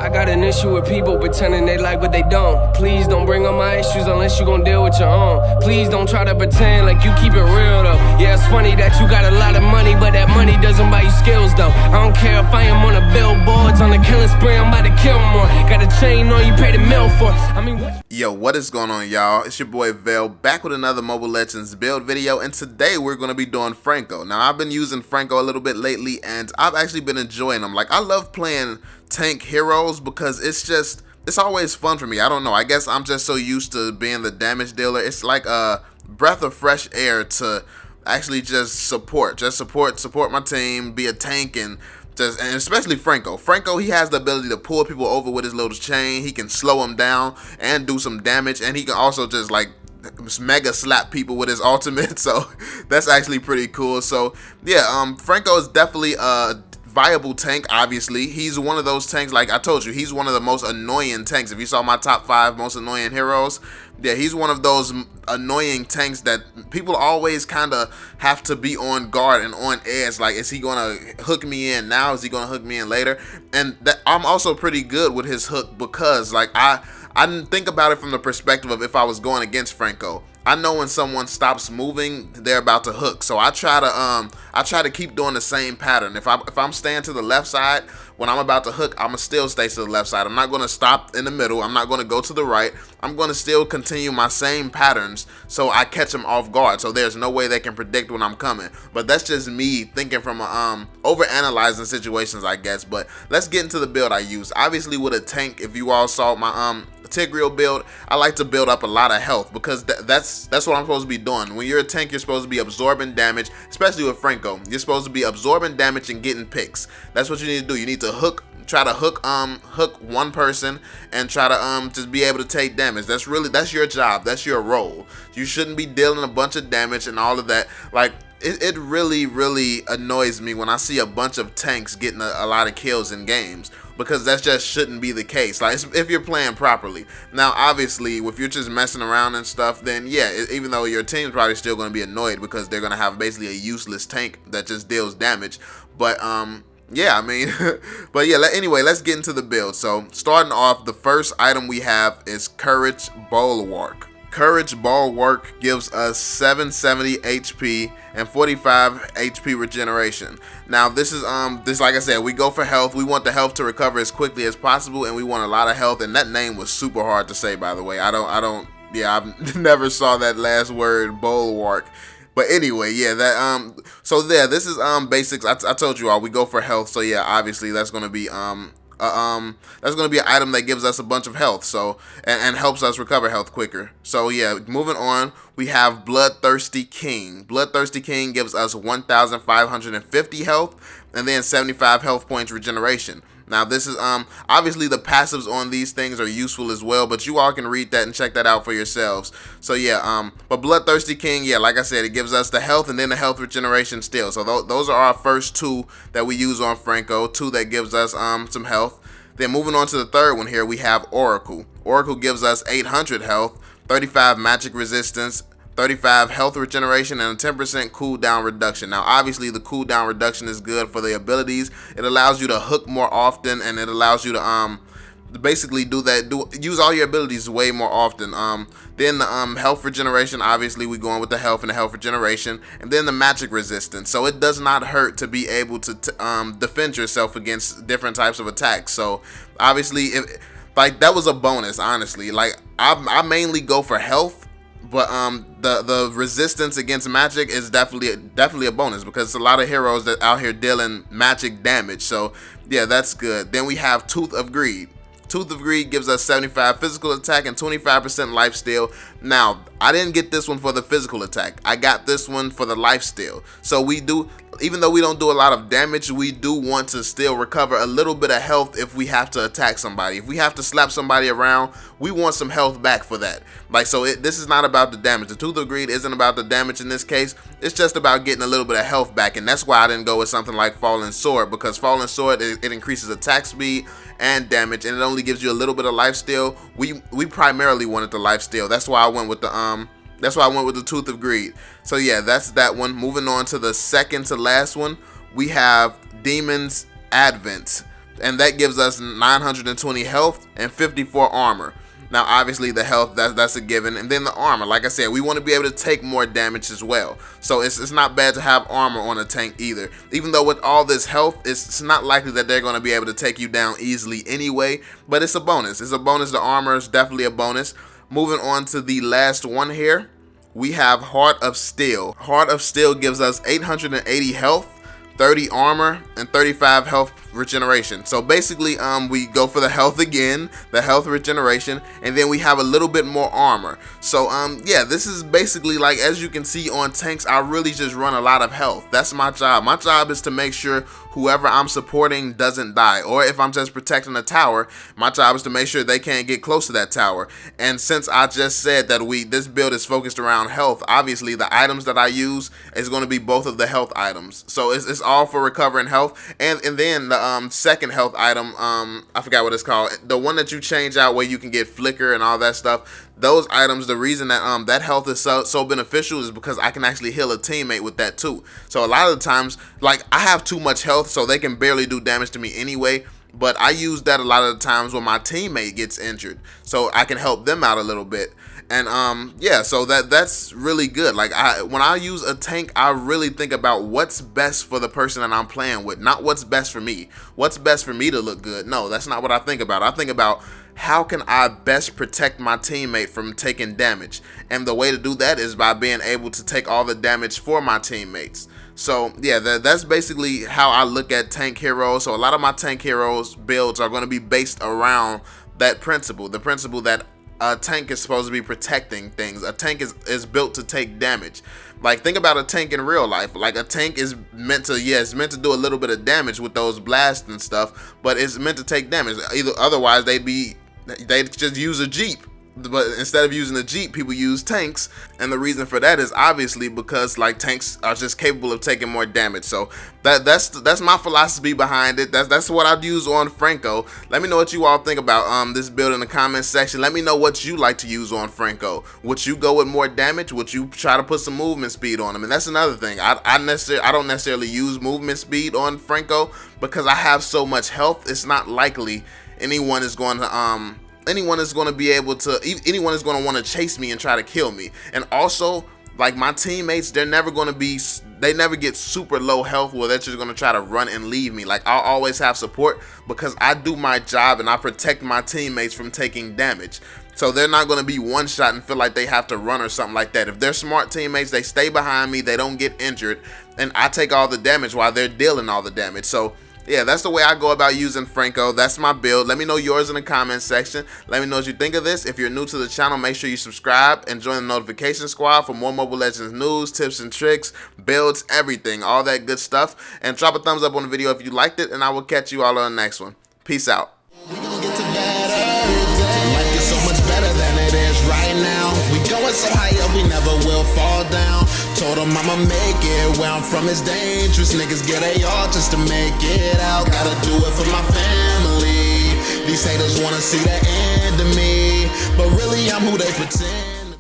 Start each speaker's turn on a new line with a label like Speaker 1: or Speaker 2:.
Speaker 1: I got an issue with people pretending they like what they don't. Please don't bring up my issues unless you gon' deal with your own. Please don't try to pretend like you keep it real though. Yeah, it's funny that you got a lot of money, but that money doesn't buy you skills though. I don't care if I am on the billboards, on the killing spree, I'm about to kill more. Got a chain on you pay the mill for. I mean, what?
Speaker 2: Yo, what is going on, y'all? It's your boy VeLL, back with another Mobile Legends build video, and today we're going to be doing Franco. Now, I've been using Franco a little bit lately, and I've actually been enjoying them. Like, I love playing tank heroes because it's always fun for me. I don't know, I guess I'm just so used to being the damage dealer. It's like a breath of fresh air to actually just support my team, be a tank, and especially Franco. Franco, he has the ability to pull people over with his little chain. He can slow them down and do some damage, and he can also just like mega slap people with his ultimate. So that's actually pretty cool. So yeah, Franco is definitely a viable tank. Obviously, he's one of those tanks, like I told you, he's one of the most annoying tanks. If you saw my top 5 most annoying heroes, yeah, he's one of those annoying tanks that people always kind of have to be on guard and on edge. Like, is he gonna hook me in now? Is he gonna hook me in later? And that I'm also pretty good with his hook because, like, I didn't think about it from the perspective of if I was going against Franco. I know when someone stops moving, they're about to hook. So I try to keep doing the same pattern. If I'm staying to the left side when I'm about to hook, I'ma still stay to the left side. I'm not gonna stop in the middle. I'm not gonna go to the right. I'm gonna still continue my same patterns so I catch them off guard. So there's no way they can predict when I'm coming. But that's just me thinking from over analyzing situations, I guess. But let's get into the build I use. Obviously with a tank, if you all saw my Tigreal build, I like to build up a lot of health because that's what I'm supposed to be doing. When you're a tank, you're supposed to be absorbing damage, especially with Franco. You're supposed to be absorbing damage and getting picks. That's what you need to do. You need to try to hook one person and try to just be able to take damage. That's your job. That's your role. You shouldn't be dealing a bunch of damage and all of that. Like, it really annoys me when I see a bunch of tanks getting a lot of kills in games, because that just shouldn't be the case. Like, if you're playing properly. Now, obviously, if you're just messing around and stuff, then yeah, even though your team's probably still going to be annoyed because they're going to have basically a useless tank that just deals damage. But yeah, I mean, but yeah, anyway, let's get into the build. So starting off, the first item we have is Courage Bulwark. Courage Bulwark gives us 770 HP and 45 HP regeneration. Now this is like I said, we go for health. We want the health to recover as quickly as possible, and we want a lot of health. And that name was super hard to say, by the way. I've never saw that last word, Bulwark. But anyway, yeah, that so there, this is basics. I told you all, we go for health. So yeah, obviously that's gonna be that's going to be an item that gives us a bunch of health, so and helps us recover health quicker. So yeah, moving on, we have Bloodthirsty King. Bloodthirsty King gives us 1,550 health and then 75 health points regeneration. Now this is obviously the passives on these things are useful as well, but you all can read that and check that out for yourselves. So yeah, but Bloodthirsty King, yeah, like I said, it gives us the health and then the health regeneration still. So those are our first 2 that we use on Franco, 2 that gives us some health. Then moving on to the third one here, we have Oracle. Oracle gives us 800 health, 35 magic resistance, 35 health regeneration, and a 10% cooldown reduction. Now obviously the cooldown reduction is good for the abilities. It allows you to hook more often, and it allows you to basically use all your abilities way more often. Then the health regeneration, obviously we going with the health and the health regeneration, and then the magic resistance. So it does not hurt to be able to defend yourself against different types of attacks. So obviously, like, that was a bonus, honestly. Like, I mainly go for health, but the resistance against magic is definitely a bonus because it's a lot of heroes that out here dealing magic damage. So yeah, that's good. Then we have Tooth of Greed. Tooth of Greed gives us 75 physical attack and 25% lifesteal. Now, I didn't get this one for the physical attack. I got this one for the lifesteal. So we do, even though we don't do a lot of damage, we do want to still recover a little bit of health if we have to attack somebody. If we have to slap somebody around, we want some health back for that. Like, so this is not about the damage. The Tooth of Greed isn't about the damage in this case. It's just about getting a little bit of health back. And that's why I didn't go with something like Falling Sword, because Falling Sword, it increases attack speed and damage, and it only gives you a little bit of lifesteal. We primarily wanted the lifesteal. That's why I went with the Tooth of Greed. So yeah, that's that one. Moving on to the second to last one, we have Demon's Advent. and that gives us 920 health and 54 armor. Now obviously the health, that's a given, and then the armor, like I said, we want to be able to take more damage as well. So it's not bad to have armor on a tank either. Even though with all this health, it's not likely that they're going to be able to take you down easily anyway, but it's a bonus. It's a bonus. The armor is definitely a bonus. Moving on to the last one here, we have Heart of Steel. Heart of Steel gives us 880 health, 30 armor, and 35 health regeneration. So basically we go for the health again, the health regeneration, and then we have a little bit more armor. So yeah, this is basically, like, as you can see on tanks, I really just run a lot of health. That's my job. My job is to make sure whoever I'm supporting doesn't die, or if I'm just protecting a tower, my job is to make sure they can't get close to that tower. And since I just said that this build is focused around health, obviously the items that I use is going to be both of the health items. So it's all for recovering health, and then the second health item, I forgot what it's called, the one that you change out where you can get flicker and all that stuff. Those items, the reason that that health is so beneficial is because I can actually heal a teammate with that too. So a lot of the times, like, I have too much health, so they can barely do damage to me anyway, but I use that a lot of the times when my teammate gets injured, so I can help them out a little bit. And yeah, so that's really good. Like, when I use a tank, I really think about what's best for the person that I'm playing with, not what's best for me. What's best for me to look good? No, that's not what I think about. I think about how can I best protect my teammate from taking damage, and the way to do that is by being able to take all the damage for my teammates. So yeah, that's basically how I look at tank heroes. So a lot of my tank heroes builds are going to be based around that principle, the principle that a tank is supposed to be protecting things. A tank is built to take damage. Like, think about a tank in real life. Like, a tank is meant to, yeah, it's meant to do a little bit of damage with those blasts and stuff, but it's meant to take damage. Otherwise they'd just use a Jeep. But instead of using a Jeep, people use tanks, and the reason for that is obviously because, like, tanks are just capable of taking more damage. So that's my philosophy behind it. That's what I'd use on Franco. Let me know what you all think about this build in the comments section. Let me know what you like to use on Franco. Would you go with more damage? Would you try to put some movement speed on him? And that's another thing. I don't necessarily use movement speed on Franco because I have so much health. It's not likely anyone is going to anyone is going to want to chase me and try to kill me. And also, like, my teammates, they never get super low health where they're just going to try to run and leave me. Like, I'll always have support because I do my job and I protect my teammates from taking damage. So they're not going to be one shot and feel like they have to run or something like that. If they're smart teammates, they stay behind me, they don't get injured, and I take all the damage while they're dealing all the damage. So yeah, that's the way I go about using Franco. That's my build. Let me know yours in the comments section. Let me know what you think of this. If you're new to the channel, make sure you subscribe and join the notification squad for more Mobile Legends news, tips and tricks, builds, everything, all that good stuff. And drop a thumbs up on the video if you liked it, and I will catch you all on the next one. Peace out.
Speaker 3: We gon' get to better. Life gets so much better than it is right now. We going so high up, we never will fall down. Told them I'ma make it. Where I'm from is dangerous. Niggas get AR just to make it out. Gotta do it for my family. These haters wanna see the end of me, but really I'm who they pretend.